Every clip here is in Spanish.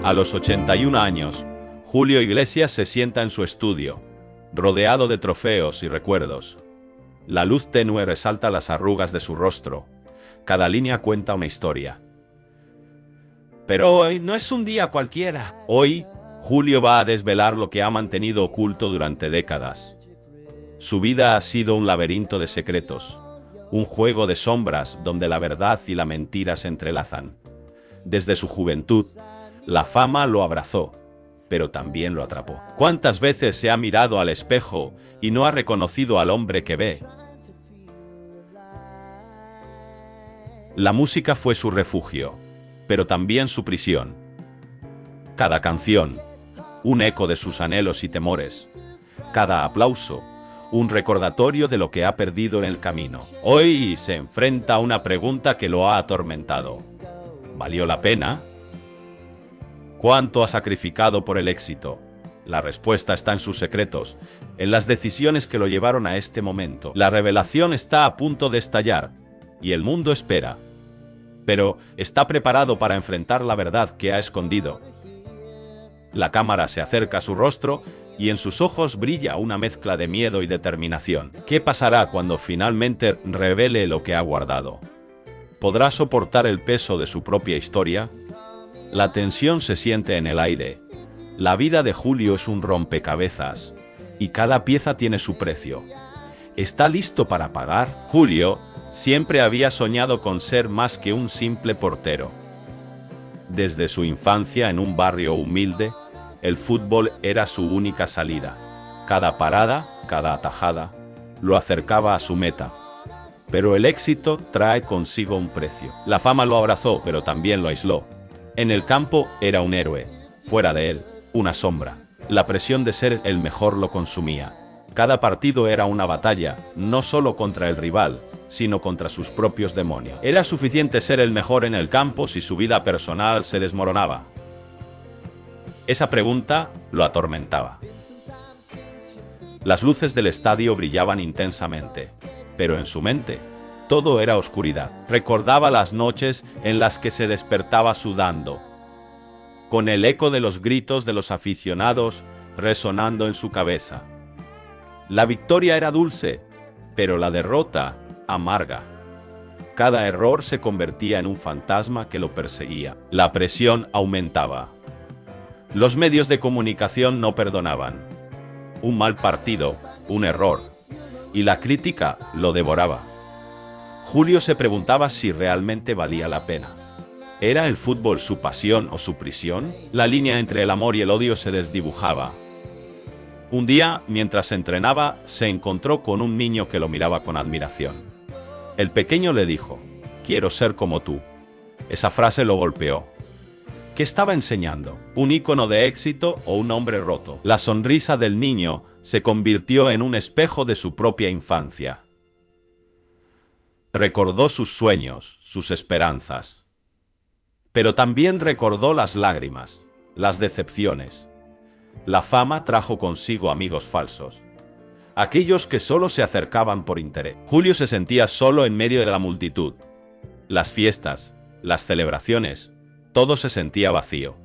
A los 81 años, Julio Iglesias se sienta en su estudio, rodeado de trofeos y recuerdos. La luz tenue resalta las arrugas de su rostro. Cada línea cuenta una historia. Pero hoy no es un día cualquiera. Hoy, Julio va a desvelar lo que ha mantenido oculto durante décadas. Su vida ha sido un laberinto de secretos, un juego de sombras donde la verdad y la mentira se entrelazan. Desde su juventud, la fama lo abrazó, pero también lo atrapó. ¿Cuántas veces se ha mirado al espejo y no ha reconocido al hombre que ve? La música fue su refugio, pero también su prisión. Cada canción, un eco de sus anhelos y temores. Cada aplauso, un recordatorio de lo que ha perdido en el camino. Hoy se enfrenta a una pregunta que lo ha atormentado. ¿Valió la pena? ¿Cuánto ha sacrificado por el éxito? La respuesta está en sus secretos, en las decisiones que lo llevaron a este momento. La revelación está a punto de estallar, y el mundo espera. Pero está preparado para enfrentar la verdad que ha escondido. La cámara se acerca a su rostro, y en sus ojos brilla una mezcla de miedo y determinación. ¿Qué pasará cuando finalmente revele lo que ha guardado? ¿Podrá soportar el peso de su propia historia? La tensión se siente en el aire. La vida de Julio es un rompecabezas, y cada pieza tiene su precio. ¿Está listo para pagar? Julio siempre había soñado con ser más que un simple portero. Desde su infancia en un barrio humilde, el fútbol era su única salida. Cada parada, cada atajada, lo acercaba a su meta. Pero el éxito trae consigo un precio. La fama lo abrazó, pero también lo aisló. En el campo era un héroe, fuera de él, una sombra. La presión de ser el mejor lo consumía. Cada partido era una batalla, no solo contra el rival, sino contra sus propios demonios. Era suficiente ser el mejor en el campo si su vida personal se desmoronaba. Esa pregunta lo atormentaba. Las luces del estadio brillaban intensamente, pero en su mente, todo era oscuridad. Recordaba las noches en las que se despertaba sudando, con el eco de los gritos de los aficionados resonando en su cabeza. La victoria era dulce, pero la derrota amarga. Cada error se convertía en un fantasma que lo perseguía. La presión aumentaba. Los medios de comunicación no perdonaban. Un mal partido, un error, y la crítica lo devoraba. Julio se preguntaba si realmente valía la pena. ¿Era el fútbol su pasión o su prisión? La línea entre el amor y el odio se desdibujaba. Un día, mientras entrenaba, se encontró con un niño que lo miraba con admiración. El pequeño le dijo: «Quiero ser como tú». Esa frase lo golpeó. ¿Qué estaba enseñando? ¿Un ícono de éxito o un hombre roto? La sonrisa del niño se convirtió en un espejo de su propia infancia. Recordó sus sueños, sus esperanzas. Pero también recordó las lágrimas, las decepciones. La fama trajo consigo amigos falsos. Aquellos que solo se acercaban por interés. Julio se sentía solo en medio de la multitud. Las fiestas, las celebraciones, todo se sentía vacío.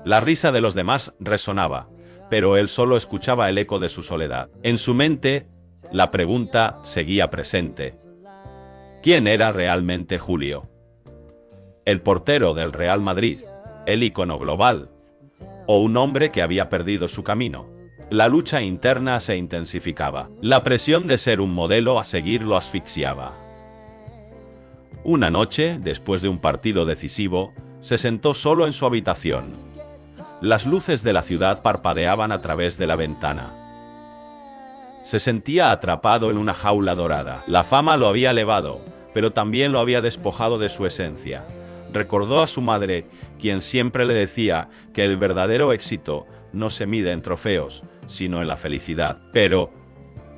La risa de los demás resonaba, pero él solo escuchaba el eco de su soledad. En su mente, la pregunta seguía presente. ¿Quién era realmente Julio? ¿El portero del Real Madrid, el ícono global, o un hombre que había perdido su camino? La lucha interna se intensificaba. La presión de ser un modelo a seguir lo asfixiaba. Una noche, después de un partido decisivo, se sentó solo en su habitación. Las luces de la ciudad parpadeaban a través de la ventana. Se sentía atrapado en una jaula dorada. La fama lo había elevado, pero también lo había despojado de su esencia. Recordó a su madre, quien siempre le decía que el verdadero éxito no se mide en trofeos, sino en la felicidad. Pero,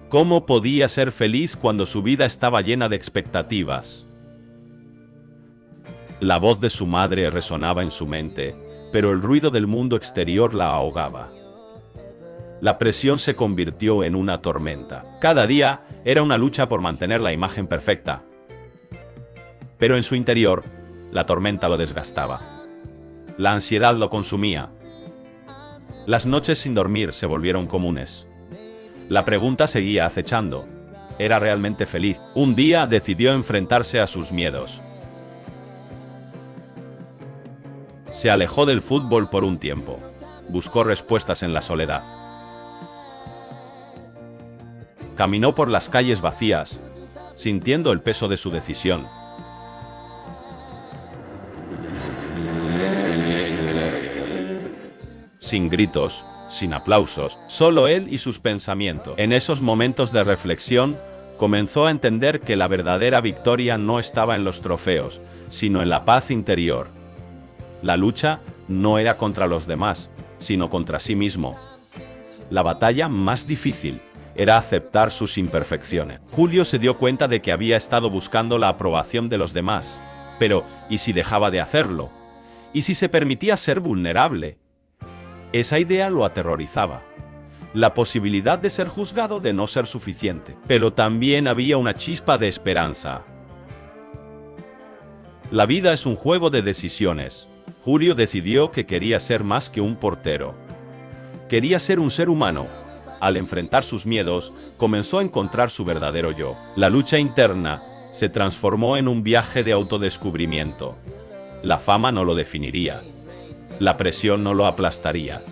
¿cómo podía ser feliz cuando su vida estaba llena de expectativas? La voz de su madre resonaba en su mente, pero el ruido del mundo exterior la ahogaba. La presión se convirtió en una tormenta. Cada día era una lucha por mantener la imagen perfecta. Pero en su interior, la tormenta lo desgastaba. La ansiedad lo consumía. Las noches sin dormir se volvieron comunes. La pregunta seguía acechando. ¿Era realmente feliz? Un día decidió enfrentarse a sus miedos. Se alejó del fútbol por un tiempo. Buscó respuestas en la soledad. Caminó por las calles vacías, sintiendo el peso de su decisión. Sin gritos, sin aplausos, solo él y sus pensamientos. En esos momentos de reflexión, comenzó a entender que la verdadera victoria no estaba en los trofeos, sino en la paz interior. La lucha no era contra los demás, sino contra sí mismo. La batalla más difícil era aceptar sus imperfecciones. Julio se dio cuenta de que había estado buscando la aprobación de los demás. Pero, ¿y si dejaba de hacerlo? ¿Y si se permitía ser vulnerable? Esa idea lo aterrorizaba. La posibilidad de ser juzgado de no ser suficiente. Pero también había una chispa de esperanza. La vida es un juego de decisiones. Julio decidió que quería ser más que un portero. Quería ser un ser humano. Al enfrentar sus miedos, comenzó a encontrar su verdadero yo. La lucha interna se transformó en un viaje de autodescubrimiento. La fama no lo definiría. La presión no lo aplastaría.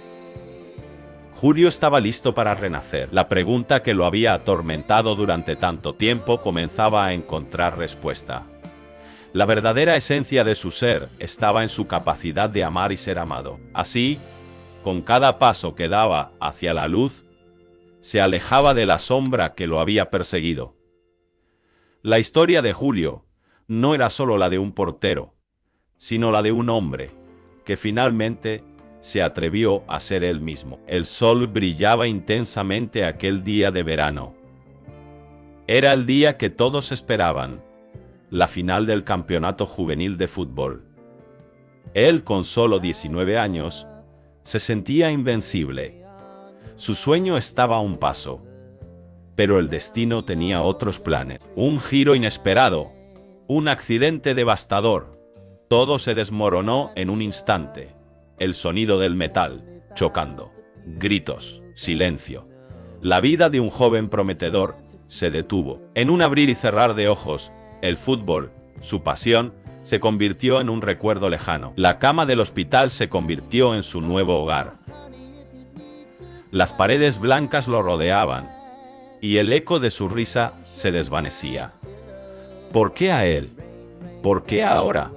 Julio estaba listo para renacer. La pregunta que lo había atormentado durante tanto tiempo comenzaba a encontrar respuesta. La verdadera esencia de su ser estaba en su capacidad de amar y ser amado. Así, con cada paso que daba hacia la luz, se alejaba de la sombra que lo había perseguido. La historia de Julio no era solo la de un portero, sino la de un hombre que finalmente se atrevió a ser él mismo. El sol brillaba intensamente aquel día de verano. Era el día que todos esperaban, la final del campeonato juvenil de fútbol. Él, con solo 19 años, se sentía invencible. Su sueño estaba a un paso. Pero el destino tenía otros planes. Un giro inesperado, un accidente devastador. Todo se desmoronó en un instante. El sonido del metal, chocando. Gritos, silencio. La vida de un joven prometedor se detuvo. En un abrir y cerrar de ojos, el fútbol, su pasión, se convirtió en un recuerdo lejano. La cama del hospital se convirtió en su nuevo hogar. Las paredes blancas lo rodeaban, y el eco de su risa se desvanecía. ¿Por qué a él? ¿Por qué ahora?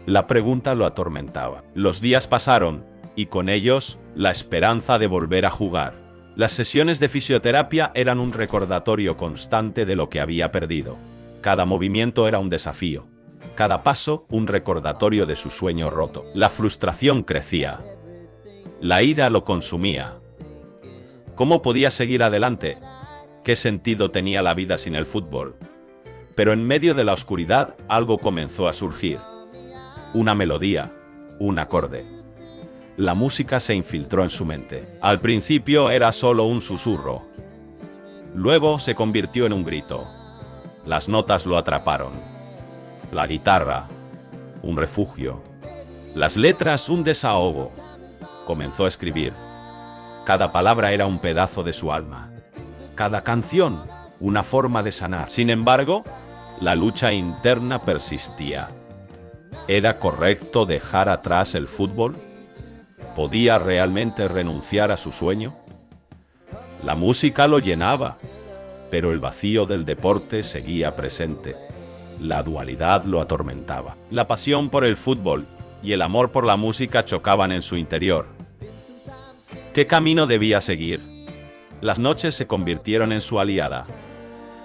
La pregunta lo atormentaba. Los días pasaron, y con ellos, la esperanza de volver a jugar. Las sesiones de fisioterapia eran un recordatorio constante de lo que había perdido. Cada movimiento era un desafío. Cada paso, un recordatorio de su sueño roto. La frustración crecía. La ira lo consumía. ¿Cómo podía seguir adelante? ¿Qué sentido tenía la vida sin el fútbol? Pero en medio de la oscuridad, algo comenzó a surgir. Una melodía, un acorde. La música se infiltró en su mente. Al principio era solo un susurro. Luego se convirtió en un grito. Las notas lo atraparon. La guitarra, un refugio. Las letras, un desahogo. Comenzó a escribir. Cada palabra era un pedazo de su alma. Cada canción, una forma de sanar. Sin embargo, la lucha interna persistía. ¿Era correcto dejar atrás el fútbol? ¿Podía realmente renunciar a su sueño? La música lo llenaba, pero el vacío del deporte seguía presente. La dualidad lo atormentaba. La pasión por el fútbol y el amor por la música chocaban en su interior. ¿Qué camino debía seguir? Las noches se convirtieron en su aliada.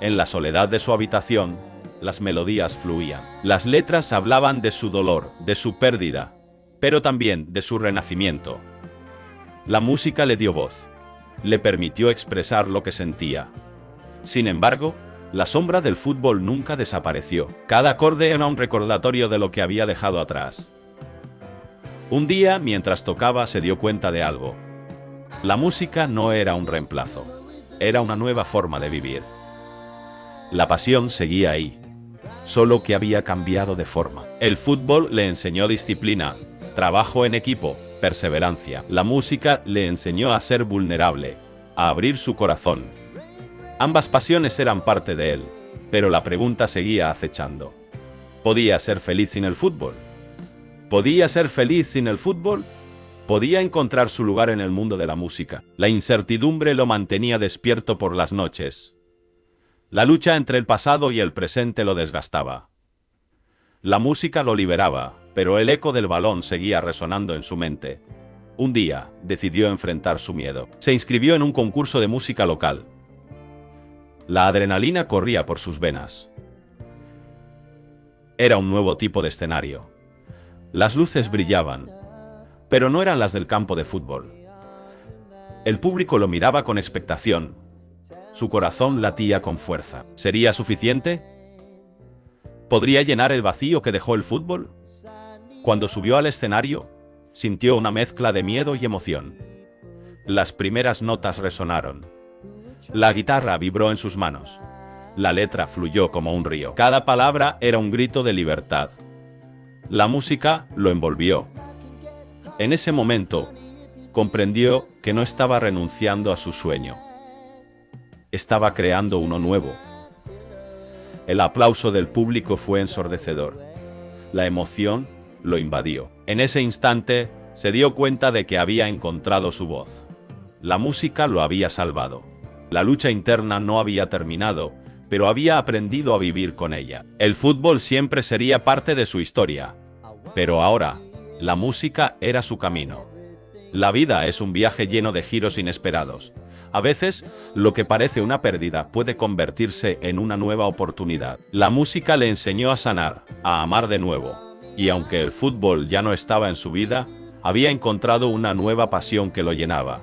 En la soledad de su habitación, las melodías fluían. Las letras hablaban de su dolor, de su pérdida, pero también de su renacimiento. La música le dio voz. Le permitió expresar lo que sentía. Sin embargo, la sombra del fútbol nunca desapareció. Cada acorde era un recordatorio de lo que había dejado atrás. Un día, mientras tocaba, se dio cuenta de algo. La música no era un reemplazo. Era una nueva forma de vivir. La pasión seguía ahí, solo que había cambiado de forma. El fútbol le enseñó disciplina, trabajo en equipo, perseverancia. La música le enseñó a ser vulnerable, a abrir su corazón. Ambas pasiones eran parte de él, pero la pregunta seguía acechando. ¿Podía ser feliz sin el fútbol? ¿Podía ser feliz sin el fútbol? ¿Podía encontrar su lugar en el mundo de la música? La incertidumbre lo mantenía despierto por las noches. La lucha entre el pasado y el presente lo desgastaba. La música lo liberaba, pero el eco del balón seguía resonando en su mente. Un día, decidió enfrentar su miedo. Se inscribió en un concurso de música local. La adrenalina corría por sus venas. Era un nuevo tipo de escenario. Las luces brillaban, pero no eran las del campo de fútbol. El público lo miraba con expectación. Su corazón latía con fuerza. ¿Sería suficiente? ¿Podría llenar el vacío que dejó el fútbol? Cuando subió al escenario, sintió una mezcla de miedo y emoción. Las primeras notas resonaron. La guitarra vibró en sus manos. La letra fluyó como un río. Cada palabra era un grito de libertad. La música lo envolvió. En ese momento, comprendió que no estaba renunciando a su sueño. Estaba creando uno nuevo. El aplauso del público fue ensordecedor. La emoción lo invadió. En ese instante, se dio cuenta de que había encontrado su voz. La música lo había salvado. La lucha interna no había terminado, pero había aprendido a vivir con ella. El fútbol siempre sería parte de su historia. Pero ahora, la música era su camino. La vida es un viaje lleno de giros inesperados. A veces, lo que parece una pérdida puede convertirse en una nueva oportunidad. La música le enseñó a sanar, a amar de nuevo. Y aunque el fútbol ya no estaba en su vida, había encontrado una nueva pasión que lo llenaba.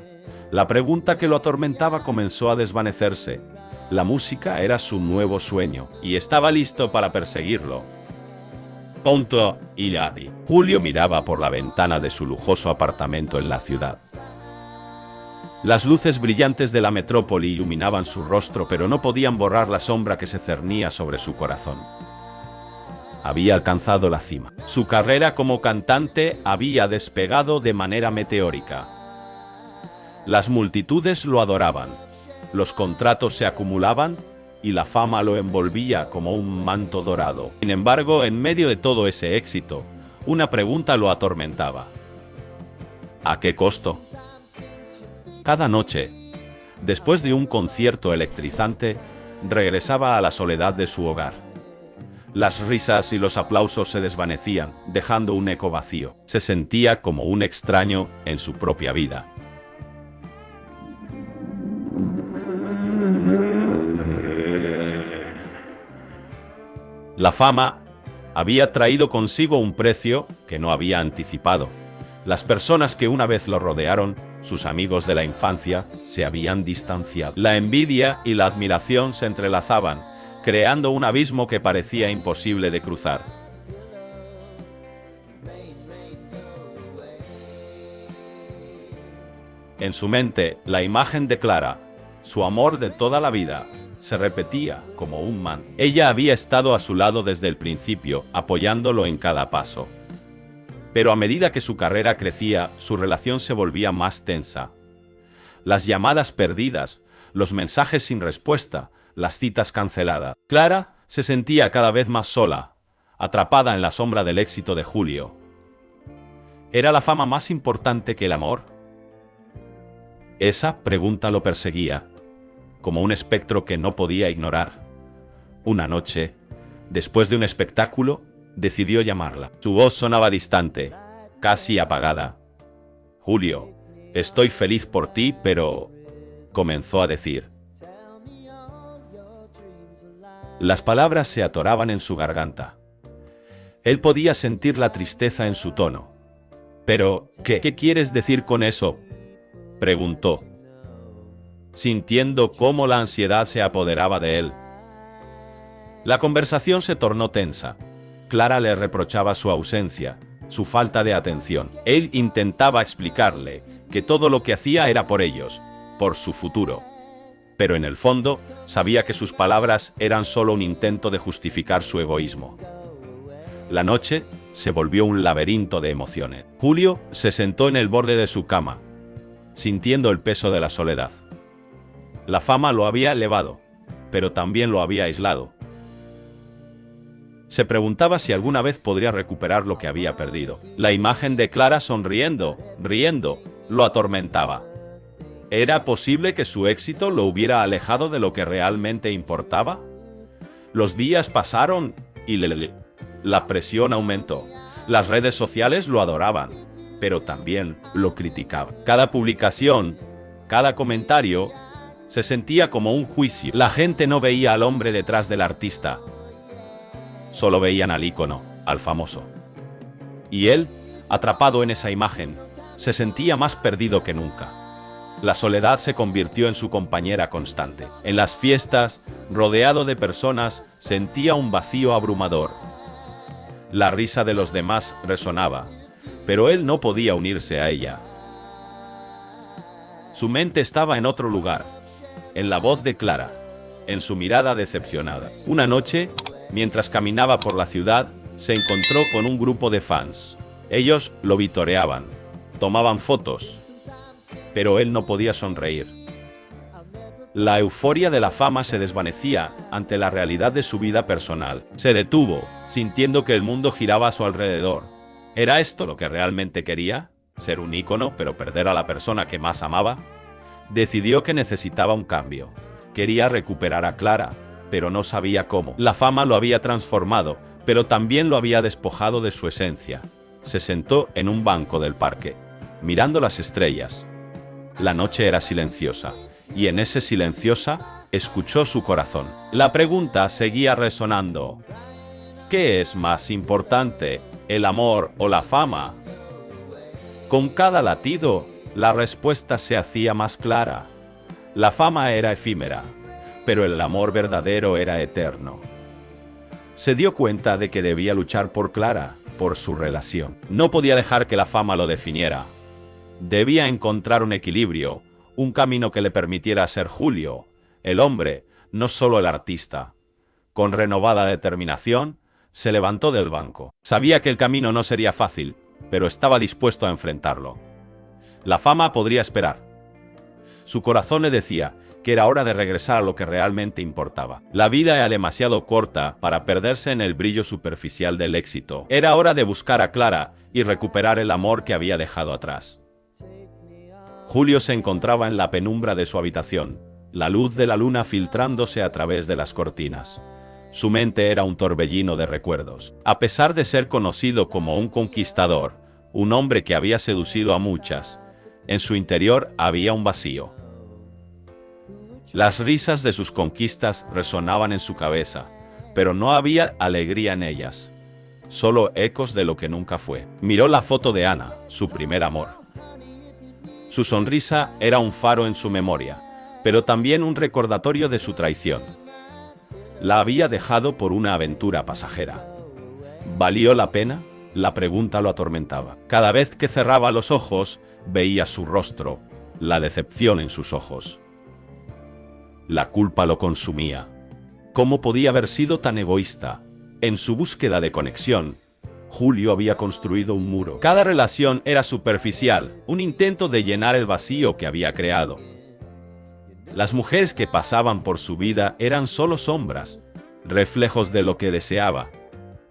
La pregunta que lo atormentaba comenzó a desvanecerse. La música era su nuevo sueño, y estaba listo para perseguirlo. Punto y Yadi. Julio miraba por la ventana de su lujoso apartamento en la ciudad. Las luces brillantes de la metrópoli iluminaban su rostro, pero no podían borrar la sombra que se cernía sobre su corazón. Había alcanzado la cima. Su carrera como cantante había despegado de manera meteórica. Las multitudes lo adoraban. Los contratos se acumulaban y la fama lo envolvía como un manto dorado. Sin embargo, en medio de todo ese éxito, una pregunta lo atormentaba. ¿A qué costo? Cada noche, después de un concierto electrizante, regresaba a la soledad de su hogar. Las risas y los aplausos se desvanecían, dejando un eco vacío. Se sentía como un extraño en su propia vida. La fama había traído consigo un precio que no había anticipado. Las personas que una vez lo rodearon, sus amigos de la infancia, se habían distanciado. La envidia y la admiración se entrelazaban, creando un abismo que parecía imposible de cruzar. En su mente, la imagen de Clara, su amor de toda la vida, se repetía como un mantra. Ella había estado a su lado desde el principio, apoyándolo en cada paso. Pero a medida que su carrera crecía, su relación se volvía más tensa. Las llamadas perdidas, los mensajes sin respuesta, las citas canceladas. Clara se sentía cada vez más sola, atrapada en la sombra del éxito de Julio. ¿Era la fama más importante que el amor? Esa pregunta lo perseguía, como un espectro que no podía ignorar. Una noche, después de un espectáculo, decidió llamarla. Su voz sonaba distante, casi apagada. «Julio, estoy feliz por ti, pero...», comenzó a decir. Las palabras se atoraban en su garganta. Él podía sentir la tristeza en su tono. «¿Pero qué quieres decir con eso?», preguntó, sintiendo cómo la ansiedad se apoderaba de él. La conversación se tornó tensa. Clara le reprochaba su ausencia, su falta de atención. Él intentaba explicarle que todo lo que hacía era por ellos, por su futuro. pero en el fondo, sabía que sus palabras eran solo un intento de justificar su egoísmo. La noche se volvió un laberinto de emociones. Julio se sentó en el borde de su cama, sintiendo el peso de la soledad. La fama lo había elevado, pero también lo había aislado. Se preguntaba si alguna vez podría recuperar lo que había perdido. La imagen de Clara riendo, lo atormentaba. ¿Era posible que su éxito lo hubiera alejado de lo que realmente importaba? Los días pasaron y la presión aumentó. Las redes sociales lo adoraban, pero también lo criticaban. Cada publicación, cada comentario, se sentía como un juicio. La gente no veía al hombre detrás del artista, solo veían al ícono, al famoso. Y él, atrapado en esa imagen, se sentía más perdido que nunca. La soledad se convirtió en su compañera constante. En las fiestas, rodeado de personas, sentía un vacío abrumador. La risa de los demás resonaba, pero él no podía unirse a ella. Su mente estaba en otro lugar, en la voz de Clara, en su mirada decepcionada. Una noche, mientras caminaba por la ciudad, se encontró con un grupo de fans. Ellos lo vitoreaban, tomaban fotos, pero él no podía sonreír. La euforia de la fama se desvanecía ante la realidad de su vida personal. Se detuvo, sintiendo que el mundo giraba a su alrededor. ¿Era esto lo que realmente quería? ¿Ser un ícono, pero perder a la persona que más amaba? Decidió que necesitaba un cambio. Quería recuperar a Clara, pero no sabía cómo. La fama lo había transformado, pero también lo había despojado de su esencia. Se sentó en un banco del parque, mirando las estrellas. La noche era silenciosa, y en ese silenciosa, escuchó su corazón. La pregunta seguía resonando. ¿Qué es más importante, el amor o la fama? Con cada latido, la respuesta se hacía más clara. La fama era efímera, pero el amor verdadero era eterno. Se dio cuenta de que debía luchar por Clara, por su relación. No podía dejar que la fama lo definiera. Debía encontrar un equilibrio, un camino que le permitiera ser Julio, el hombre, no solo el artista. Con renovada determinación, se levantó del banco. Sabía que el camino no sería fácil, pero estaba dispuesto a enfrentarlo. La fama podría esperar. Su corazón le decía que era hora de regresar a lo que realmente importaba. La vida era demasiado corta para perderse en el brillo superficial del éxito. Era hora de buscar a Clara y recuperar el amor que había dejado atrás. Julio se encontraba en la penumbra de su habitación, la luz de la luna filtrándose a través de las cortinas. Su mente era un torbellino de recuerdos. A pesar de ser conocido como un conquistador, un hombre que había seducido a muchas, en su interior había un vacío. Las risas de sus conquistas resonaban en su cabeza, pero no había alegría en ellas. Solo ecos de lo que nunca fue. Miró la foto de Ana, su primer amor. Su sonrisa era un faro en su memoria, pero también un recordatorio de su traición. La había dejado por una aventura pasajera. ¿Valió la pena? La pregunta lo atormentaba. Cada vez que cerraba los ojos, veía su rostro, la decepción en sus ojos. La culpa lo consumía. ¿Cómo podía haber sido tan egoísta? En su búsqueda de conexión, Julio había construido un muro. Cada relación era superficial, un intento de llenar el vacío que había creado. Las mujeres que pasaban por su vida eran solo sombras, reflejos de lo que deseaba,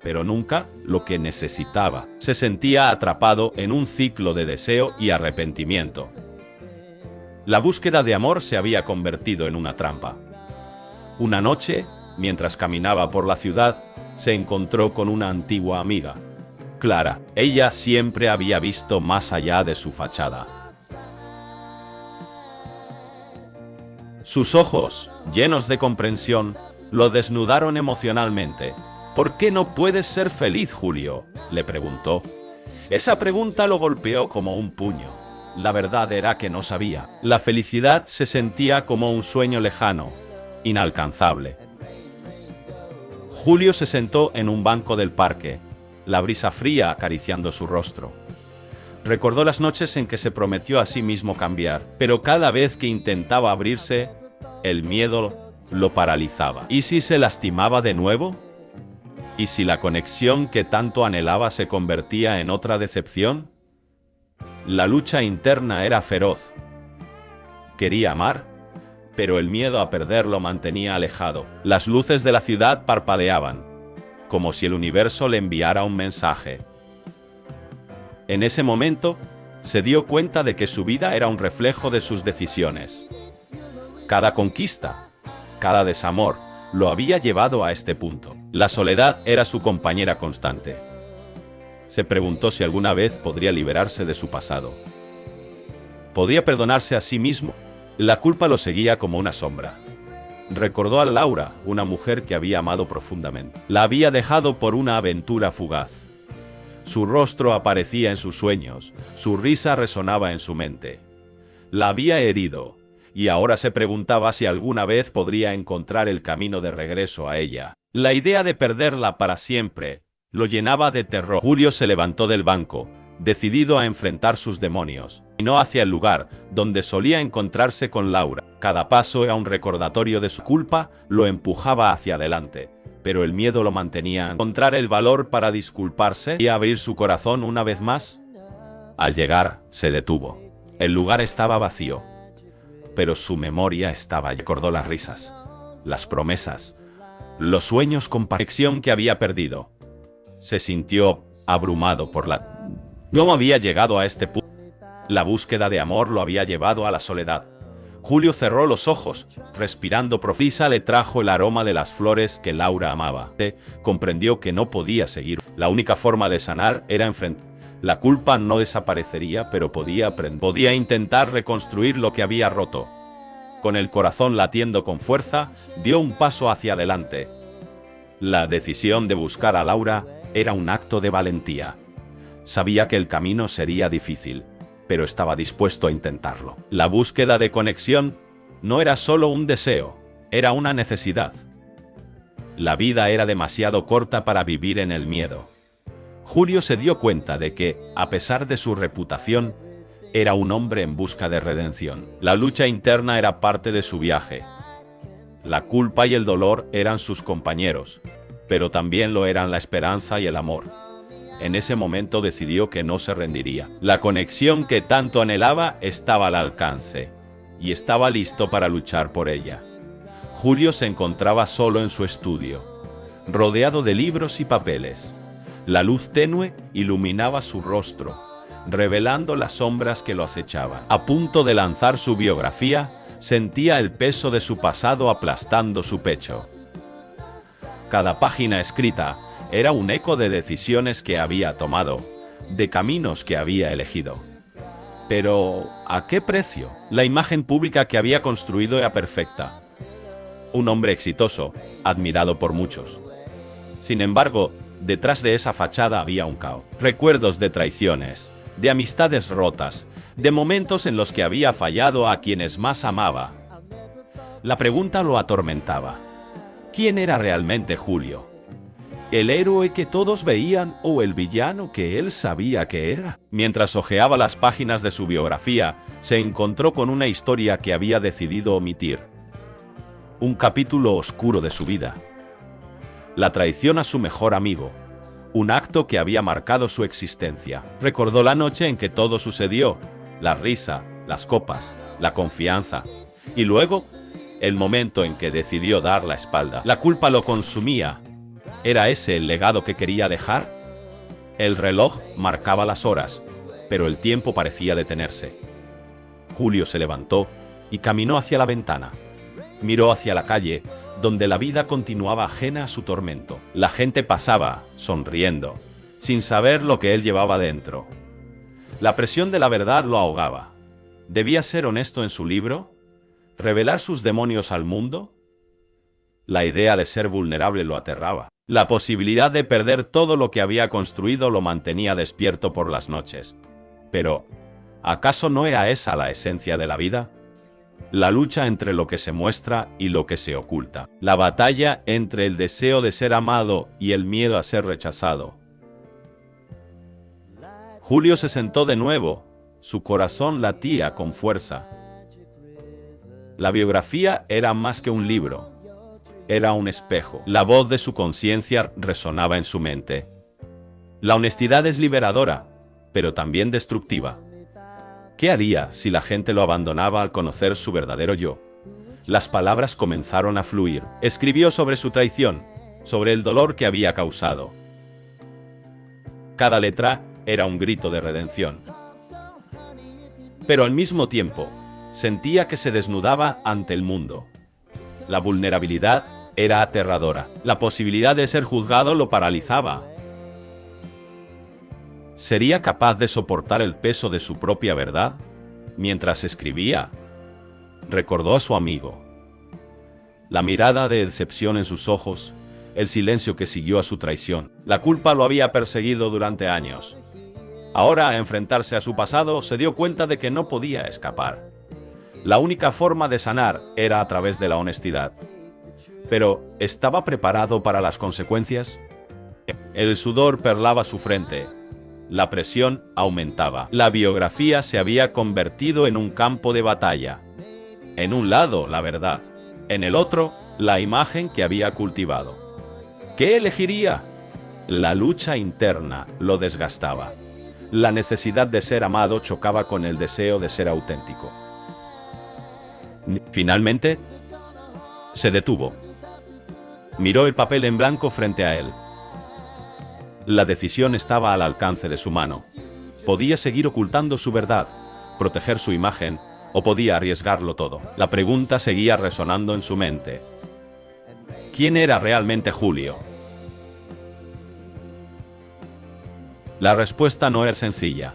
pero nunca lo que necesitaba. Se sentía atrapado en un ciclo de deseo y arrepentimiento. La búsqueda de amor se había convertido en una trampa. Una noche, mientras caminaba por la ciudad, se encontró con una antigua amiga, Clara. Ella siempre había visto más allá de su fachada. Sus ojos, llenos de comprensión, lo desnudaron emocionalmente. ¿Por qué no puedes ser feliz, Julio?, le preguntó. Esa pregunta lo golpeó como un puño. La verdad era que no sabía. La felicidad se sentía como un sueño lejano, inalcanzable. Julio se sentó en un banco del parque, la brisa fría acariciando su rostro. Recordó las noches en que se prometió a sí mismo cambiar, pero cada vez que intentaba abrirse, El miedo lo paralizaba. ¿Y si se lastimaba de nuevo? ¿Y si la conexión que tanto anhelaba se convertía en otra decepción? La lucha interna era feroz. Quería amar, pero el miedo a perder lo mantenía alejado. Las luces de la ciudad parpadeaban, como si el universo le enviara un mensaje. En ese momento, se dio cuenta de que su vida era un reflejo de sus decisiones. Cada conquista, cada desamor, lo había llevado a este punto. La soledad era su compañera constante. Se preguntó si alguna vez podría liberarse de su pasado. ¿Podría perdonarse a sí mismo? La culpa lo seguía como una sombra. Recordó a Laura, una mujer que había amado profundamente. La había dejado por una aventura fugaz. Su rostro aparecía en sus sueños, su risa resonaba en su mente. La había herido, y ahora se preguntaba si alguna vez podría encontrar el camino de regreso a ella. La idea de perderla para siempre lo llenaba de terror. Julio se levantó del banco, decidido a enfrentar sus demonios, y no hacia el lugar donde solía encontrarse con Laura. Cada paso era un recordatorio de su culpa, lo empujaba hacia adelante, pero el miedo lo mantenía. ¿Encontrar el valor para disculparse y abrir su corazón una vez más? Al llegar, se detuvo. El lugar estaba vacío, pero su memoria estaba. Recordó las risas, las promesas, los sueños con conexión que había perdido. Se sintió abrumado por la... No había llegado a este punto. La búsqueda de amor lo había llevado a la soledad. Julio cerró los ojos, respirando profunda. Le trajo el aroma de las flores que Laura amaba. Comprendió que no podía seguir. La única forma de sanar era enfrentar. La culpa no desaparecería, pero podía aprender. Podía intentar reconstruir lo que había roto. Con el corazón latiendo con fuerza, dio un paso hacia adelante. La decisión de buscar a Laura era un acto de valentía. Sabía que el camino sería difícil, pero estaba dispuesto a intentarlo. La búsqueda de conexión no era solo un deseo, era una necesidad. La vida era demasiado corta para vivir en el miedo. Julio se dio cuenta de que, a pesar de su reputación, era un hombre en busca de redención. La lucha interna era parte de su viaje. La culpa y el dolor eran sus compañeros, pero también lo eran la esperanza y el amor. En ese momento decidió que no se rendiría. La conexión que tanto anhelaba estaba al alcance, y estaba listo para luchar por ella. Julio se encontraba solo en su estudio, rodeado de libros y papeles. La luz tenue iluminaba su rostro, revelando las sombras que lo acechaban. A punto de lanzar su biografía, sentía el peso de su pasado aplastando su pecho. Cada página escrita era un eco de decisiones que había tomado, de caminos que había elegido. Pero, ¿a qué precio? La imagen pública que había construido era perfecta. Un hombre exitoso, admirado por muchos. Sin embargo, detrás de esa fachada había un caos. Recuerdos de traiciones, de amistades rotas, de momentos en los que había fallado a quienes más amaba. La pregunta lo atormentaba. ¿Quién era realmente Julio? ¿El héroe que todos veían o el villano que él sabía que era? Mientras hojeaba las páginas de su biografía, se encontró con una historia que había decidido omitir. Un capítulo oscuro de su vida. La traición a su mejor amigo. Un acto que había marcado su existencia. Recordó la noche en que todo sucedió, la risa, las copas, la confianza. Y luego, el momento en que decidió dar la espalda. La culpa lo consumía. ¿Era ese el legado que quería dejar? El reloj marcaba las horas, pero el tiempo parecía detenerse. Julio se levantó y caminó hacia la ventana. Miró hacia la calle, donde la vida continuaba ajena a su tormento. La gente pasaba, sonriendo, sin saber lo que él llevaba dentro. La presión de la verdad lo ahogaba. ¿Debía ser honesto en su libro? ¿Revelar sus demonios al mundo? La idea de ser vulnerable lo aterraba. La posibilidad de perder todo lo que había construido lo mantenía despierto por las noches. Pero, ¿acaso no era esa la esencia de la vida? La lucha entre lo que se muestra y lo que se oculta. La batalla entre el deseo de ser amado y el miedo a ser rechazado. Julio se sentó de nuevo. Su corazón latía con fuerza. La biografía era más que un libro. Era un espejo. La voz de su conciencia resonaba en su mente. La honestidad es liberadora, pero también destructiva. ¿Qué haría si la gente lo abandonaba al conocer su verdadero yo? Las palabras comenzaron a fluir. Escribió sobre su traición, sobre el dolor que había causado. Cada letra era un grito de redención. Pero al mismo tiempo, sentía que se desnudaba ante el mundo. La vulnerabilidad era aterradora. La posibilidad de ser juzgado lo paralizaba. ¿Sería capaz de soportar el peso de su propia verdad? Mientras escribía, recordó a su amigo. La mirada de decepción en sus ojos, el silencio que siguió a su traición. La culpa lo había perseguido durante años. Ahora, al enfrentarse a su pasado, se dio cuenta de que no podía escapar. La única forma de sanar era a través de la honestidad. Pero, ¿estaba preparado para las consecuencias? El sudor perlaba su frente. La presión aumentaba. La biografía se había convertido en un campo de batalla. En un lado, la verdad. En el otro, la imagen que había cultivado. ¿Qué elegiría? La lucha interna lo desgastaba. La necesidad de ser amado chocaba con el deseo de ser auténtico. Finalmente, se detuvo. Miró el papel en blanco frente a él. La decisión estaba al alcance de su mano. Podía seguir ocultando su verdad, proteger su imagen, o podía arriesgarlo todo. La pregunta seguía resonando en su mente. ¿Quién era realmente Julio? La respuesta no era sencilla.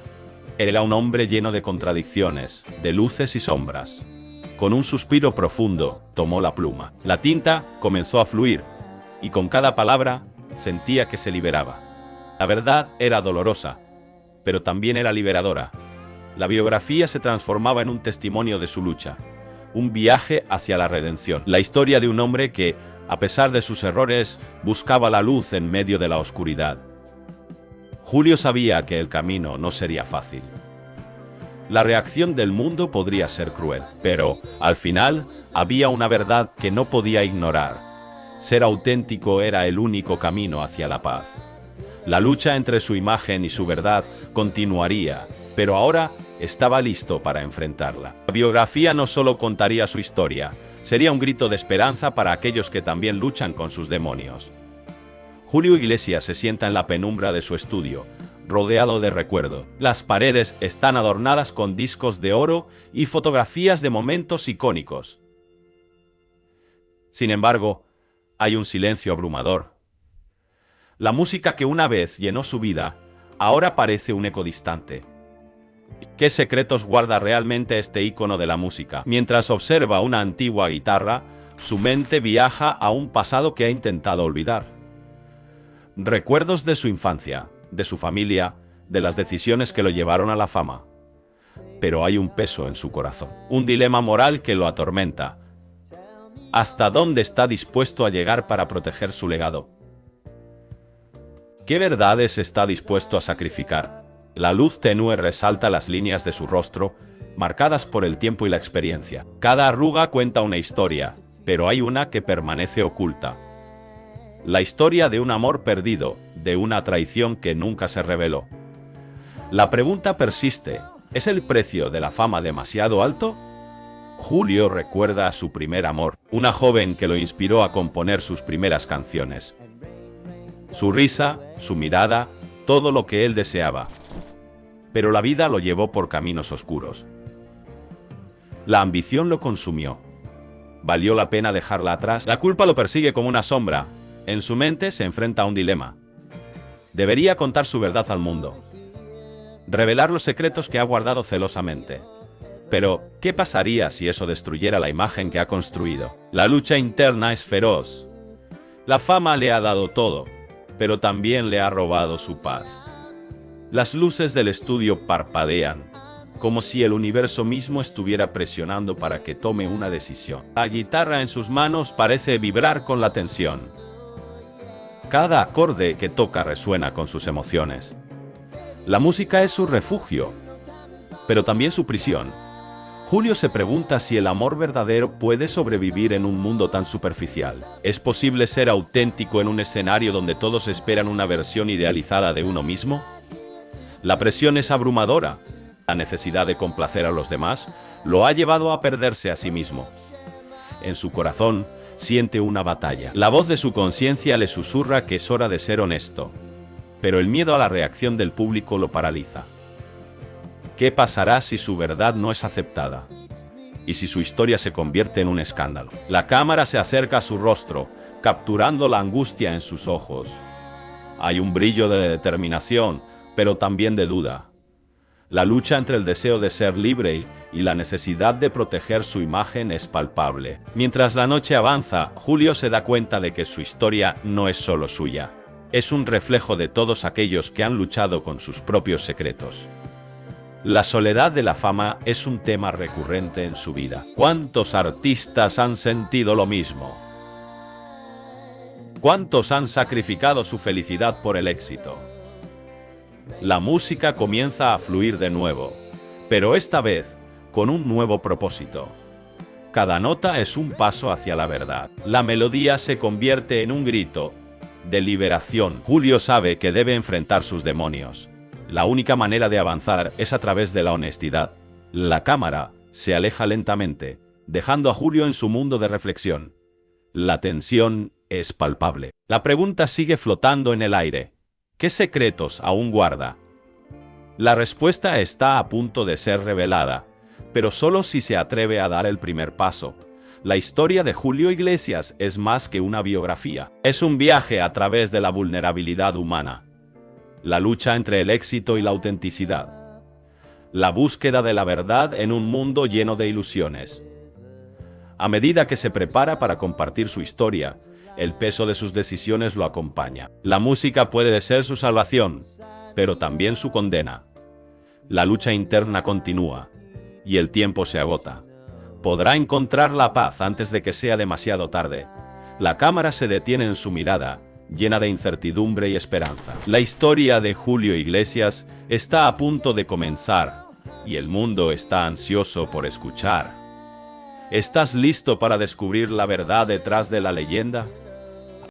Era un hombre lleno de contradicciones, de luces y sombras. Con un suspiro profundo, tomó la pluma. La tinta comenzó a fluir, y con cada palabra, sentía que se liberaba. La verdad era dolorosa, pero también era liberadora. La biografía se transformaba en un testimonio de su lucha, un viaje hacia la redención. La historia de un hombre que, a pesar de sus errores, buscaba la luz en medio de la oscuridad. Julio sabía que el camino no sería fácil. La reacción del mundo podría ser cruel, pero, al final, había una verdad que no podía ignorar. Ser auténtico era el único camino hacia la paz. La lucha entre su imagen y su verdad continuaría, pero ahora estaba listo para enfrentarla. La biografía no solo contaría su historia, sería un grito de esperanza para aquellos que también luchan con sus demonios. Julio Iglesias se sienta en la penumbra de su estudio, rodeado de recuerdos. Las paredes están adornadas con discos de oro y fotografías de momentos icónicos. Sin embargo, hay un silencio abrumador. La música que una vez llenó su vida, ahora parece un eco distante. ¿Qué secretos guarda realmente este ícono de la música? Mientras observa una antigua guitarra, su mente viaja a un pasado que ha intentado olvidar. Recuerdos de su infancia, de su familia, de las decisiones que lo llevaron a la fama. Pero hay un peso en su corazón, un dilema moral que lo atormenta. ¿Hasta dónde está dispuesto a llegar para proteger su legado? ¿Qué verdades está dispuesto a sacrificar? La luz tenue resalta las líneas de su rostro, marcadas por el tiempo y la experiencia. Cada arruga cuenta una historia, pero hay una que permanece oculta. La historia de un amor perdido, de una traición que nunca se reveló. La pregunta persiste, ¿es el precio de la fama demasiado alto? Julio recuerda a su primer amor, una joven que lo inspiró a componer sus primeras canciones. Su risa, su mirada, todo lo que él deseaba. Pero la vida lo llevó por caminos oscuros. La ambición lo consumió. ¿Valió la pena dejarla atrás? La culpa lo persigue como una sombra. En su mente se enfrenta a un dilema. Debería contar su verdad al mundo. Revelar los secretos que ha guardado celosamente. Pero, ¿qué pasaría si eso destruyera la imagen que ha construido? La lucha interna es feroz. La fama le ha dado todo, pero también le ha robado su paz. Las luces del estudio parpadean, como si el universo mismo estuviera presionando para que tome una decisión. La guitarra en sus manos parece vibrar con la tensión. Cada acorde que toca resuena con sus emociones. La música es su refugio, pero también su prisión. Julio se pregunta si el amor verdadero puede sobrevivir en un mundo tan superficial. ¿Es posible ser auténtico en un escenario donde todos esperan una versión idealizada de uno mismo? La presión es abrumadora. La necesidad de complacer a los demás lo ha llevado a perderse a sí mismo. En su corazón, siente una batalla. La voz de su conciencia le susurra que es hora de ser honesto. Pero el miedo a la reacción del público lo paraliza. ¿Qué pasará si su verdad no es aceptada? ¿Y si su historia se convierte en un escándalo? La cámara se acerca a su rostro, capturando la angustia en sus ojos. Hay un brillo de determinación, pero también de duda. La lucha entre el deseo de ser libre y la necesidad de proteger su imagen es palpable. Mientras la noche avanza, Julio se da cuenta de que su historia no es solo suya. Es un reflejo de todos aquellos que han luchado con sus propios secretos. La soledad de la fama es un tema recurrente en su vida. ¿Cuántos artistas han sentido lo mismo? ¿Cuántos han sacrificado su felicidad por el éxito? La música comienza a fluir de nuevo, pero esta vez con un nuevo propósito. Cada nota es un paso hacia la verdad. La melodía se convierte en un grito de liberación. Julio sabe que debe enfrentar sus demonios. La única manera de avanzar es a través de la honestidad. La cámara se aleja lentamente, dejando a Julio en su mundo de reflexión. La tensión es palpable. La pregunta sigue flotando en el aire. ¿Qué secretos aún guarda? La respuesta está a punto de ser revelada, pero solo si se atreve a dar el primer paso. La historia de Julio Iglesias es más que una biografía. Es un viaje a través de la vulnerabilidad humana. La lucha entre el éxito y la autenticidad. La búsqueda de la verdad en un mundo lleno de ilusiones. A medida que se prepara para compartir su historia, el peso de sus decisiones lo acompaña. La música puede ser su salvación, pero también su condena. La lucha interna continúa, y el tiempo se agota. Podrá encontrar la paz antes de que sea demasiado tarde. La cámara se detiene en su mirada, llena de incertidumbre y esperanza. La historia de Julio Iglesias está a punto de comenzar, y el mundo está ansioso por escuchar. ¿Estás listo para descubrir la verdad detrás de la leyenda?